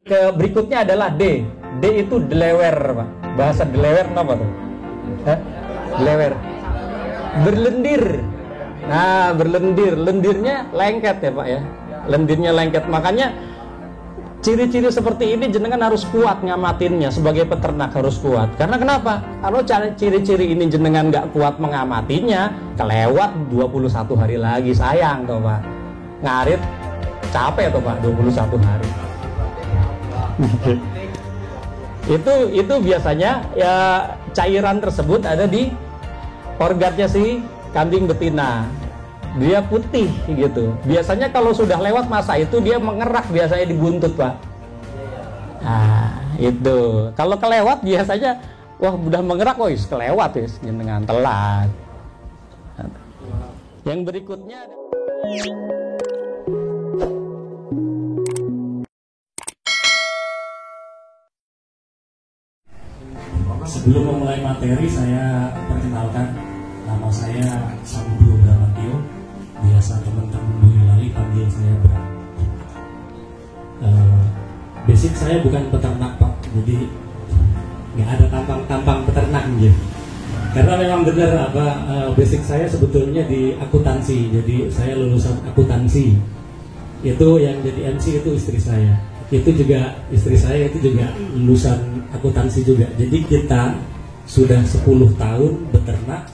Berikutnya adalah D. D itu delewer, Pak. Bahasa delewer apa tuh? Delewer. Berlendir. Nah, berlendir. Lendirnya lengket ya, Pak ya. Lendirnya lengket. Makanya ciri-ciri seperti ini jenengan harus kuat ngamatinnya. Sebagai peternak harus kuat. Karena kenapa? Kalau ciri-ciri ini jenengan nggak kuat mengamatinya, kelewat 21 hari lagi, sayang toh, Pak. Ngarit capek toh, Pak, 21 hari. itu biasanya ya cairan tersebut ada di organnya si kambing betina. Dia putih gitu. Biasanya kalau sudah lewat masa itu dia mengerak, biasanya di buntut, Pak. Nah, itu. Kalau kelewat biasanya wah udah mengerak, wis kelewat wis dengan telat. Yang berikutnya sebelum memulai materi, saya perkenalkan, nama saya Samudro Bramantio, biasa teman-teman Boyolali panggil saya Bram. Basic saya bukan peternak, Pak, jadi nggak ada tampang-tampang peternak gitu. Karena memang benar basic saya sebetulnya di akuntansi, jadi saya lulusan akuntansi. Itu yang jadi MC itu istri saya. Itu juga istri saya itu juga lulusan akuntansi juga. Jadi kita sudah 10 tahun beternak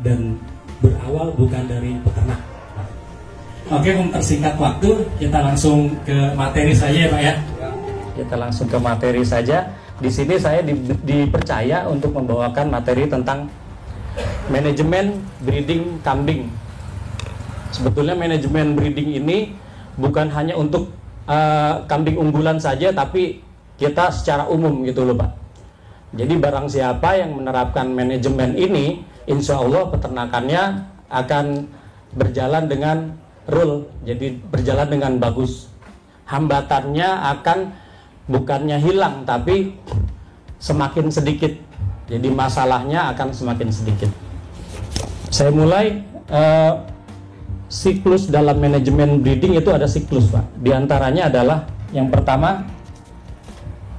dan berawal bukan dari peternak. Oke, mempersingkat waktu, kita langsung ke materi saja ya, Pak ya. Kita langsung ke materi saja. Di sini saya dipercaya untuk membawakan materi tentang manajemen breeding kambing. Sebetulnya manajemen breeding ini bukan hanya untuk kambing unggulan saja, tapi kita secara umum gitu loh, Pak. Jadi barang siapa yang menerapkan manajemen ini, insya Allah peternakannya akan berjalan dengan rule, jadi berjalan dengan bagus. Hambatannya akan bukannya hilang, tapi semakin sedikit. Jadi masalahnya akan semakin sedikit. Saya mulai. Siklus dalam manajemen breeding itu ada siklus, Pak. Di antaranya adalah yang pertama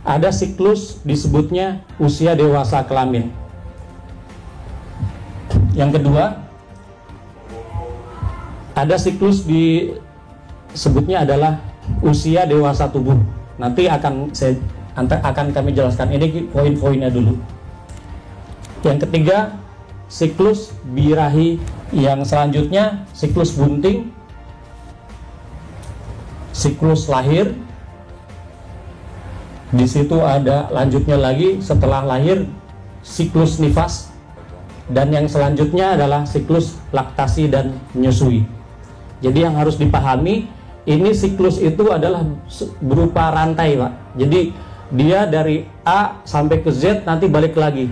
ada siklus disebutnya usia dewasa kelamin. Yang kedua ada siklus disebutnya adalah usia dewasa tubuh. Nanti akan kami jelaskan, ini poin-poinnya dulu. Yang ketiga siklus birahi. Yang selanjutnya siklus bunting, siklus lahir. Di situ ada lanjutnya lagi setelah lahir siklus nifas, dan yang selanjutnya adalah siklus laktasi dan menyusui. Jadi yang harus dipahami, ini siklus itu adalah berupa rantai, Pak. Jadi dia dari A sampai ke Z nanti balik lagi.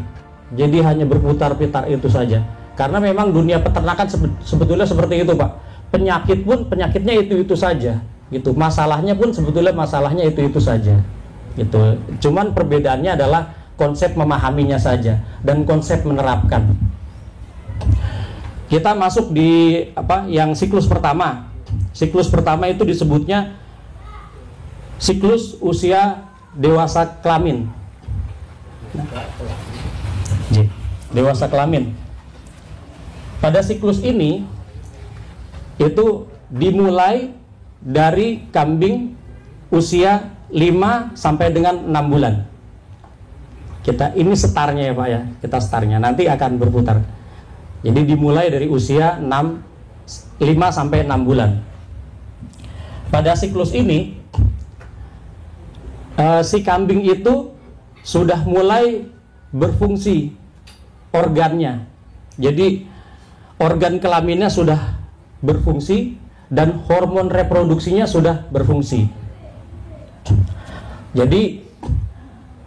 Jadi hanya berputar-putar itu saja. Karena memang dunia peternakan sebetulnya seperti itu, Pak. Penyakit pun penyakitnya itu saja, gitu. Masalahnya pun sebetulnya masalahnya itu saja, gitu. Cuman perbedaannya adalah konsep memahaminya saja dan konsep menerapkan. Kita masuk di yang siklus pertama. Siklus pertama itu disebutnya siklus usia dewasa kelamin. Dewasa kelamin. Pada siklus ini itu dimulai dari kambing usia 5 sampai dengan 6 bulan. Ini setarnya ya, Pak ya. Kita setarnya nanti akan berputar. Jadi dimulai dari usia 5 sampai 6 bulan. Pada siklus ini si kambing itu sudah mulai berfungsi organnya. Jadi organ kelaminnya sudah berfungsi dan hormon reproduksinya sudah berfungsi. Jadi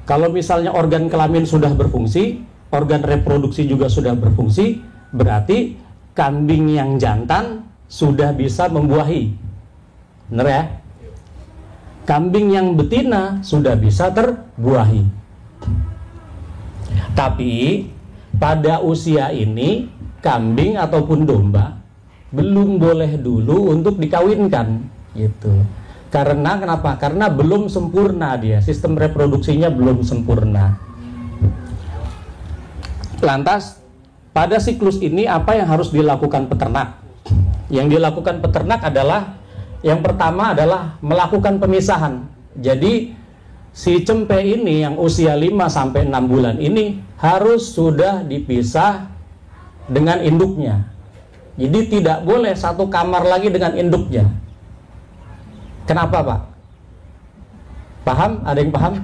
kalau misalnya organ kelamin sudah berfungsi, organ reproduksi juga sudah berfungsi, berarti kambing yang jantan sudah bisa membuahi. Benar ya? Kambing yang betina sudah bisa terbuahi. Tapi pada usia ini kambing ataupun domba belum boleh dulu untuk dikawinkan, gitu. Karena kenapa? Karena belum sempurna dia, sistem reproduksinya belum sempurna. Lantas pada siklus ini apa yang harus dilakukan peternak? Yang dilakukan peternak adalah yang pertama adalah melakukan pemisahan. Jadi si cempe ini yang usia 5 sampai 6 bulan ini harus sudah dipisah dengan induknya. Jadi tidak boleh satu kamar lagi dengan induknya. Kenapa, Pak? Paham? Ada yang paham?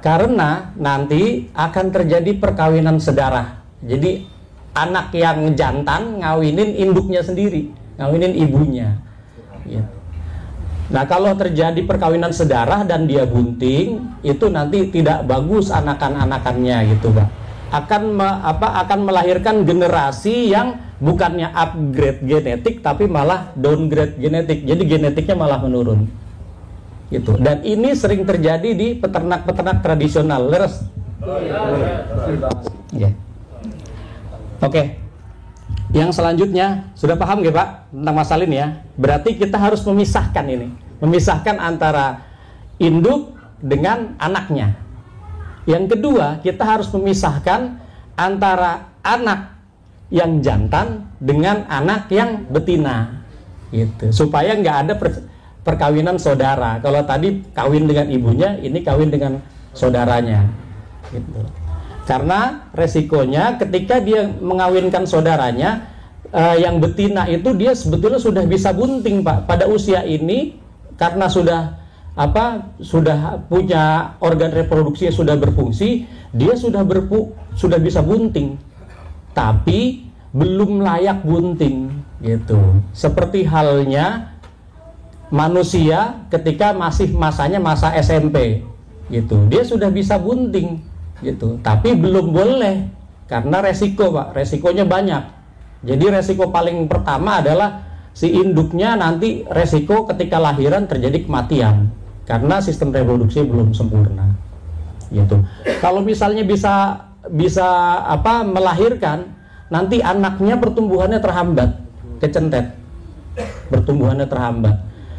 Karena nanti akan terjadi perkawinan sedarah. Jadi anak yang jantan ngawinin induknya sendiri, ngawinin ibunya. Ya. Nah, kalau terjadi perkawinan sedarah dan dia bunting, itu nanti tidak bagus anakan-anakannya gitu, Pak. Akan melahirkan generasi yang bukannya upgrade genetik tapi malah downgrade genetik. Jadi genetiknya malah menurun. Gitu. Dan ini sering terjadi di peternak-peternak tradisional. Leres? Yeah. Oke. Yang selanjutnya, sudah paham nggak Pak tentang masalah ini ya? Berarti kita harus memisahkan ini. Memisahkan antara induk dengan anaknya. Yang kedua, kita harus memisahkan antara anak yang jantan dengan anak yang betina, gitu. Supaya nggak ada perkawinan saudara. Kalau tadi kawin dengan ibunya, ini kawin dengan saudaranya, gitu. Karena resikonya ketika dia mengawinkan saudaranya, yang betina itu dia sebetulnya sudah bisa bunting, Pak. Pada usia ini, karena sudah punya organ reproduksinya sudah berfungsi, dia sudah bisa bunting, tapi belum layak bunting, gitu. Seperti halnya manusia ketika masih masa SMP, gitu. Dia sudah bisa bunting, gitu, tapi belum boleh karena resiko, Pak. Resikonya banyak. Jadi resiko paling pertama adalah si induknya nanti resiko ketika lahiran terjadi kematian karena sistem reproduksi belum sempurna, gitu. Kalau misalnya bisa melahirkan, nanti anaknya pertumbuhannya terhambat, kecentet, pertumbuhannya terhambat,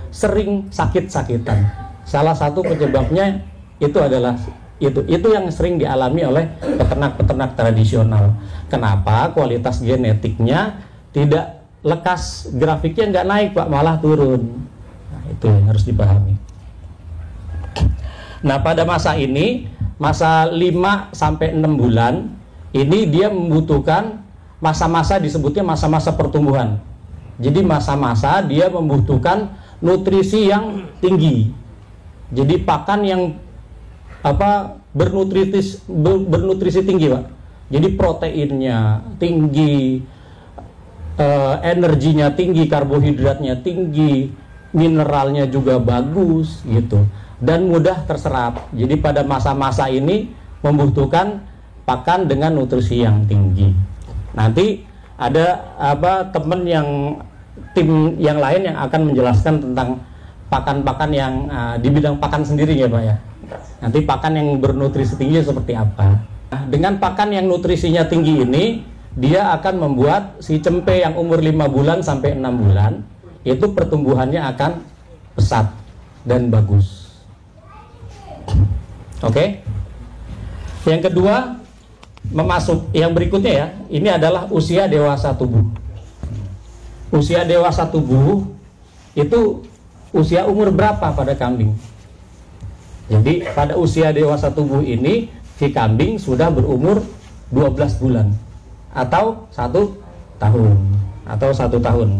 sering sakit-sakitan. Salah satu penyebabnya itu adalah itu yang sering dialami oleh peternak-peternak tradisional. Kenapa? Kualitas genetiknya tidak lekas, grafiknya nggak naik, Pak, malah turun. Nah, itu yang harus dipahami. Nah, pada masa ini, masa 5 sampai 6 bulan, ini dia membutuhkan masa-masa, disebutnya masa-masa pertumbuhan. Jadi masa-masa dia membutuhkan nutrisi yang tinggi. Jadi pakan yang bernutrisi tinggi, Pak. Jadi proteinnya tinggi, energinya tinggi, karbohidratnya tinggi, mineralnya juga bagus, gitu, dan mudah terserap. Jadi pada masa-masa ini membutuhkan pakan dengan nutrisi yang tinggi. Nanti ada tim yang lain yang akan menjelaskan tentang pakan-pakan yang di bidang pakan sendiri ya, Pak ya. Nanti pakan yang bernutrisi tinggi seperti apa. Nah, dengan pakan yang nutrisinya tinggi ini, dia akan membuat si cempe yang umur 5 bulan sampai 6 bulan itu pertumbuhannya akan pesat dan bagus. Oke. Yang kedua, yang berikutnya ya, ini adalah usia dewasa tubuh. Usia dewasa tubuh itu usia umur berapa pada kambing? Jadi pada usia dewasa tubuh ini si kambing sudah berumur 12 bulan atau 1 tahun.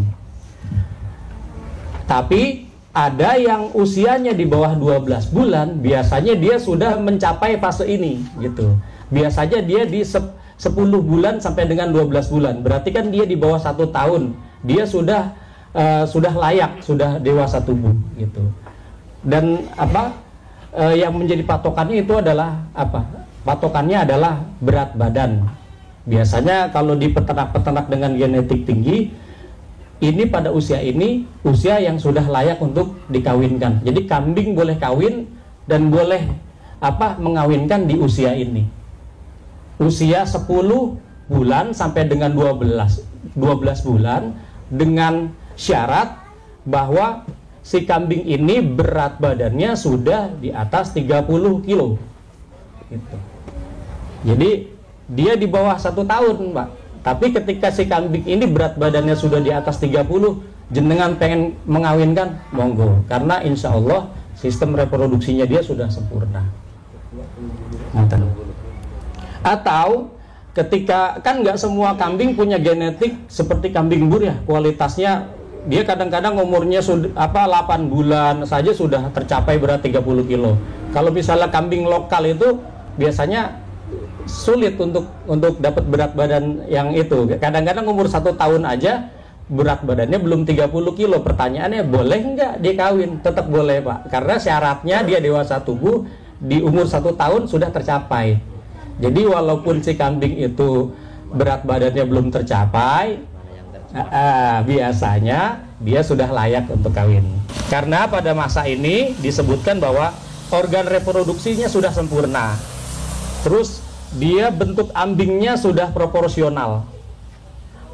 Tapi ada yang usianya di bawah 12 bulan, biasanya dia sudah mencapai fase ini, gitu. Biasanya dia di 10 bulan sampai dengan 12 bulan. Berarti kan dia di bawah 1 tahun. Dia sudah layak, sudah dewasa tubuh, gitu. Dan yang menjadi patokannya itu adalah patokannya adalah berat badan. Biasanya kalau di peternak-peternak dengan genetik tinggi, ini pada usia ini usia yang sudah layak untuk dikawinkan. Jadi kambing boleh kawin dan boleh mengawinkan di usia ini. Usia 10 bulan sampai dengan 12 bulan, dengan syarat bahwa si kambing ini berat badannya sudah di atas 30 kilo gitu. Jadi dia di bawah 1 tahun Pak, tapi ketika si kambing ini berat badannya sudah di atas 30, jenengan pengen mengawinkan, monggo, karena insya Allah sistem reproduksinya dia sudah sempurna. Atau ketika, kan nggak semua kambing punya genetik seperti kambing bur ya, kualitasnya dia kadang-kadang umurnya sudah 8 bulan saja sudah tercapai berat 30 kilo. Kalau misalnya kambing lokal itu biasanya sulit untuk dapat berat badan yang itu. Kadang-kadang umur 1 tahun aja berat badannya belum 30 kilo. Pertanyaannya, boleh nggak dia kawin? Tetap boleh Pak, karena syaratnya dia dewasa tubuh di umur 1 tahun sudah tercapai. Jadi walaupun si kambing itu berat badannya belum tercapai, biasanya dia sudah layak untuk kawin. Karena pada masa ini disebutkan bahwa organ reproduksinya sudah sempurna. Terus dia bentuk ambingnya sudah proporsional.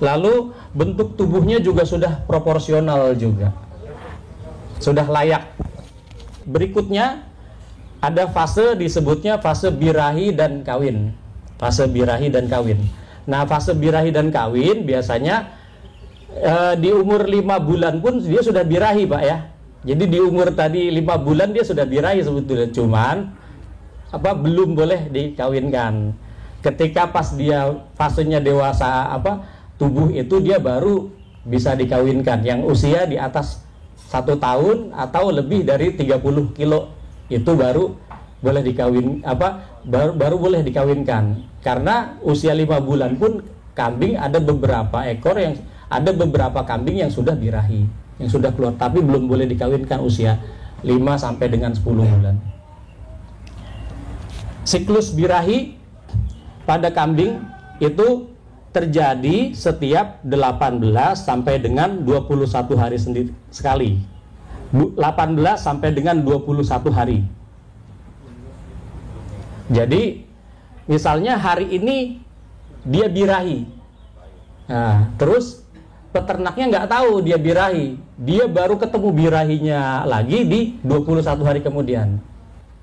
Lalu bentuk tubuhnya juga sudah proporsional juga. Sudah layak. Berikutnya ada fase disebutnya fase birahi dan kawin. Fase birahi dan kawin. Nah, fase birahi dan kawin biasanya di umur 5 bulan pun dia sudah birahi Pak ya. Jadi di umur tadi 5 bulan dia sudah birahi sebetulnya, cuman belum boleh dikawinkan. Ketika pas dia fasenya dewasa tubuh itu dia baru bisa dikawinkan. Yang usia di atas 1 tahun atau lebih dari 30 kilo itu baru boleh baru boleh dikawinkan. Karena usia 5 bulan pun kambing ada beberapa kambing yang sudah birahi, yang sudah keluar, tapi belum boleh dikawinkan usia 5 sampai dengan 10 bulan. Siklus birahi pada kambing itu terjadi setiap 18 sampai dengan 21 hari sekali. 18 sampai dengan 21 hari. Jadi misalnya hari ini dia birahi. Nah, terus peternaknya nggak tahu dia birahi, dia baru ketemu birahinya lagi di 21 hari kemudian.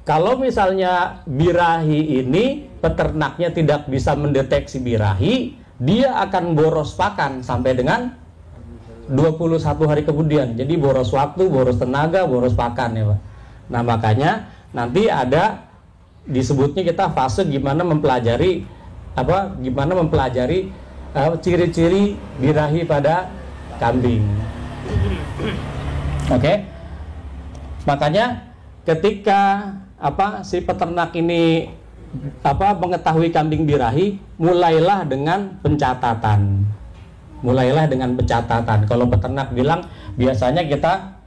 Kalau misalnya birahi ini peternaknya tidak bisa mendeteksi birahi, dia akan boros pakan sampai dengan 21 hari kemudian. Jadi boros waktu, boros tenaga, boros pakan ya Pak. Nah makanya nanti ada disebutnya kita fase gimana mempelajari ciri-ciri birahi pada kambing. Oke. Makanya ketika si peternak ini mengetahui kambing birahi, mulailah dengan pencatatan. Kalau peternak bilang biasanya kita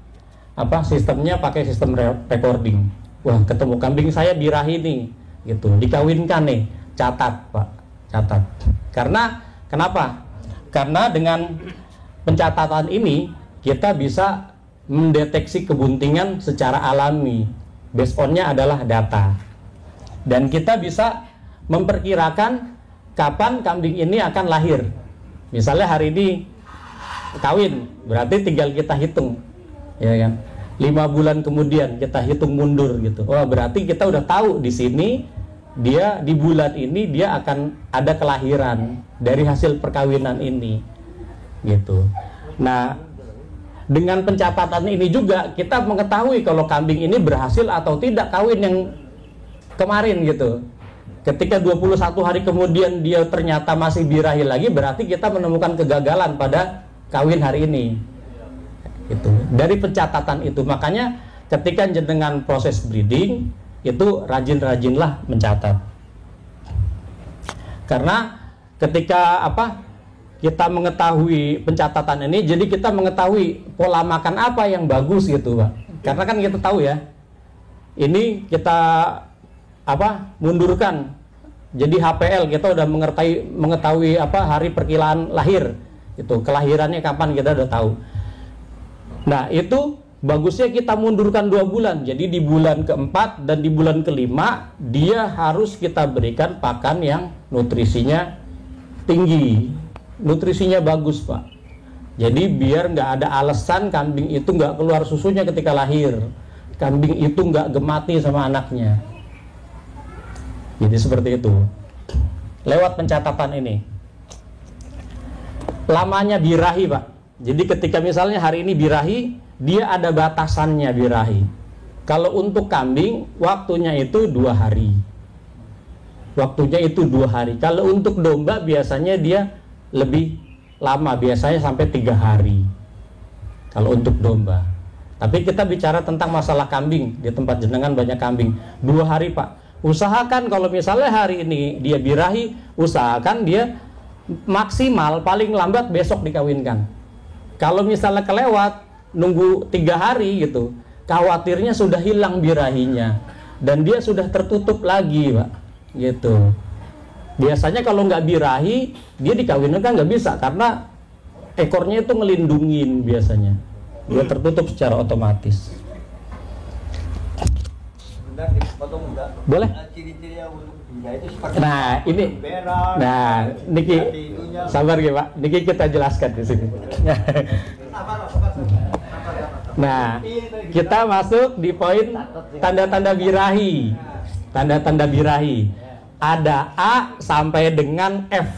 sistemnya pakai sistem recording. Wah, ketemu kambing saya birahi nih, gitu. Dikawinkan nih, catat Pak, catat. Kenapa? Karena dengan pencatatan ini kita bisa mendeteksi kebuntingan secara alami. Based on-nya adalah data. Dan kita bisa memperkirakan kapan kambing ini akan lahir. Misalnya hari ini kawin, berarti tinggal kita hitung, ya kan? 5 bulan kemudian kita hitung mundur gitu. Wah, berarti kita udah tahu di sini dia di bulan ini dia akan ada kelahiran dari hasil perkawinan ini, gitu. Nah, dengan pencatatan ini juga kita mengetahui kalau kambing ini berhasil atau tidak kawin yang kemarin gitu. Ketika 21 hari kemudian dia ternyata masih birahi lagi, berarti kita menemukan kegagalan pada kawin hari ini. Itu dari pencatatan itu. Makanya ketika dengan proses breeding itu rajin-rajinlah mencatat. Karena ketika kita mengetahui pencatatan ini, jadi kita mengetahui pola makan apa yang bagus gitu Pak. Karena kan kita tahu ya, ini kita mundurkan. Jadi HPL kita udah mengetahui hari perkiraan lahir, itu kelahirannya kapan kita udah tahu. Nah itu bagusnya kita mundurkan 2 bulan. Jadi di bulan keempat dan di bulan kelima dia harus kita berikan pakan yang nutrisinya tinggi, nutrisinya bagus Pak. Jadi biar nggak ada alasan kambing itu nggak keluar susunya ketika lahir, kambing itu nggak gemati sama anaknya. Jadi seperti itu. Lewat pencatatan ini, lamanya birahi Pak. Jadi ketika misalnya hari ini birahi, dia ada batasannya birahi. Kalau untuk kambing waktunya itu 2 hari. Waktunya itu 2 hari. Kalau untuk domba biasanya dia lebih lama, biasanya sampai 3 hari. Kalau untuk domba. Tapi kita bicara tentang masalah kambing. Di tempat jenengan banyak kambing. 2 hari Pak. Usahakan kalau misalnya hari ini dia birahi, usahakan dia maksimal paling lambat besok dikawinkan. Kalau misalnya kelewat nunggu 3 hari gitu, khawatirnya sudah hilang birahinya dan dia sudah tertutup lagi Pak, gitu. Biasanya kalau nggak birahi dia dikawinkan nggak bisa karena ekornya itu ngelindungin, biasanya dia tertutup secara otomatis. Boleh? Nah ini, nah Niki, sabar ya Pak, Niki kita jelaskan di sini. Nah, kita masuk di poin tanda-tanda birahi. Tanda-tanda birahi. Ada A sampai dengan F.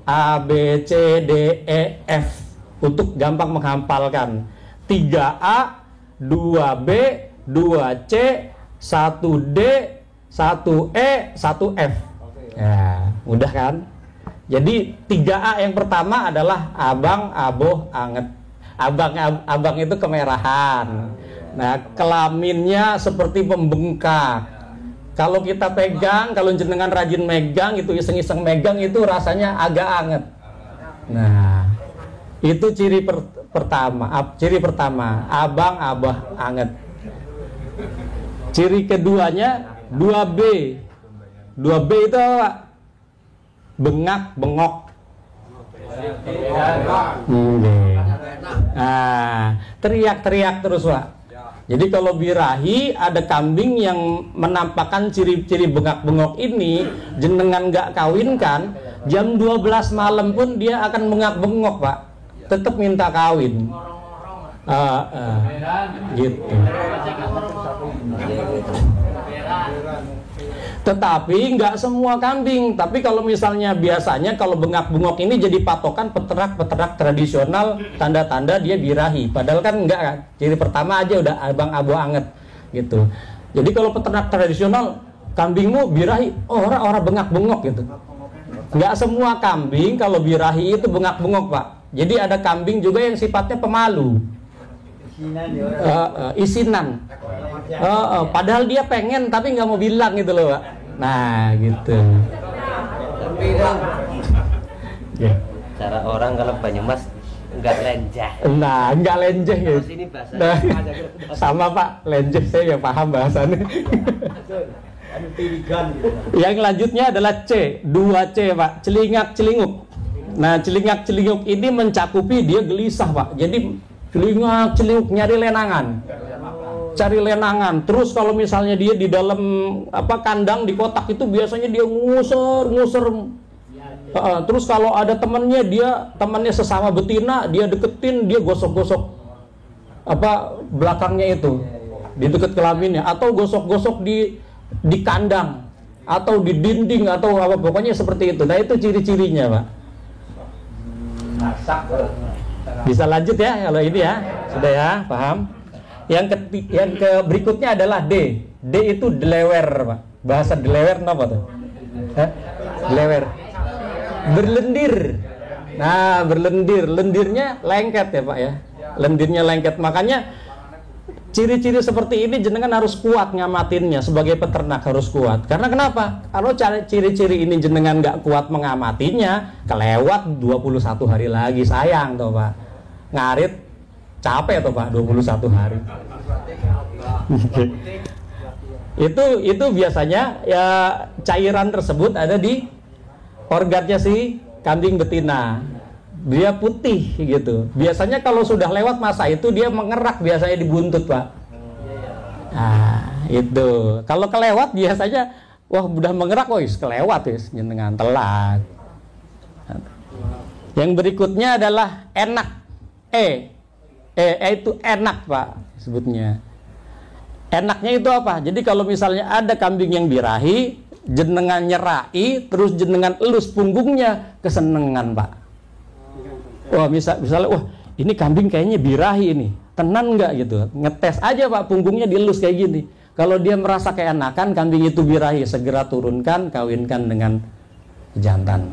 A, B, C, D, E, F. Untuk gampang menghafalkan. 3A, 2B, 2C, 1D, 1E, 1F. Ya, mudah kan? Jadi 3A yang pertama adalah abang, aboh, anget. Abang itu kemerahan. Nah, kelaminnya seperti pembengkak. Kalau kita pegang, kalau jenengan rajin megang, itu iseng-iseng megang itu rasanya agak anget. Nah, itu ciri pertama. Ciri pertama, abang, abah, anget. Ciri keduanya 2B. 2B itu apa? Bengak, bengok. Nah, teriak-teriak terus Pak. Jadi kalau birahi ada kambing yang menampakkan ciri-ciri bengak-bengok ini, jenengan nggak kawinkan, jam 12 malam pun dia akan bengak-bengok Pak, tetap minta kawin. Gitu. Tetapi nggak semua kambing. Tapi kalau misalnya biasanya kalau bengak-bengok ini jadi patokan peternak-peternak tradisional, tanda-tanda dia birahi. Padahal kan enggak kan. Ciri pertama aja udah abang abo anget gitu. Jadi kalau peternak tradisional, kambingmu birahi, orang bengak-bengok gitu. Nggak semua kambing kalau birahi itu bengak-bengok Pak. Jadi ada kambing juga yang sifatnya pemalu. Isinan. Padahal dia pengen tapi nggak mau bilang gitu loh Pak. Nah gitu. Cara orang kalau Banyumas nggak lenjeh. Nah nggak lenjeh gitu. Nah, sama Pak, lenjeh saya ya paham bahasannya. Yang lanjutnya adalah C, 2C Pak, celingak celinguk. Nah celingak celinguk ini mencakupi dia gelisah Pak. Jadi celingak celinguk nyari lenangan. Cari lenangan. Terus kalau misalnya dia di dalam kandang di kotak itu biasanya dia ngusir. Terus kalau ada temannya sesama betina, dia deketin, dia gosok-gosok belakangnya itu di dekat kelaminnya, atau gosok-gosok di kandang atau di dinding atau pokoknya seperti itu. Nah itu ciri-cirinya Pak. Bisa lanjut ya kalau ini ya, sudah ya paham. Yang berikutnya adalah D. D itu delewer Pak. Bahasa delewer apa tuh? Delewer. Berlendir. Nah berlendir. Lendirnya lengket ya Pak ya. Lendirnya lengket. Makanya ciri-ciri seperti ini jenengan harus kuat ngamatinnya. Sebagai peternak harus kuat. Karena kenapa? Kalau ciri-ciri ini jenengan nggak kuat mengamatinya, kelewat 21 hari lagi, sayang tuh Pak. Ngarit capek tuh Pak 21 hari. Itu biasanya ya cairan tersebut ada di organnya si kambing betina. Dia putih gitu. Biasanya kalau sudah lewat masa itu dia mengerak biasanya di buntut Pak. Nah itu. Kalau kelewat biasanya wah udah mengerak, kelewat jenengan telat. Yang berikutnya adalah enak. E itu enak Pak sebutnya. Enaknya itu apa? Jadi kalau misalnya ada kambing yang birahi, jenengan nyerai, terus jenengan elus punggungnya, kesenengan Pak. Wah misalnya, wah ini kambing kayaknya birahi ini, tenan nggak gitu? Ngetes aja Pak, punggungnya dielus kayak gini. Kalau dia merasa keenakan, kambing itu birahi, segera turunkan, kawinkan dengan jantan.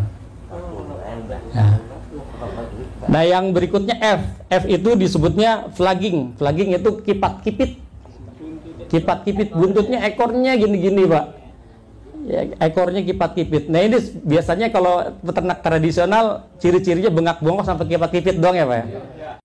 Nah yang berikutnya F itu disebutnya flagging. Flagging itu kipat-kipit. Kipat-kipit, buntutnya ekornya gini-gini Pak ya, ekornya kipat-kipit. Nah ini biasanya kalau peternak tradisional ciri-cirinya bengak-bongkok sampai kipat-kipit doang ya Pak ya.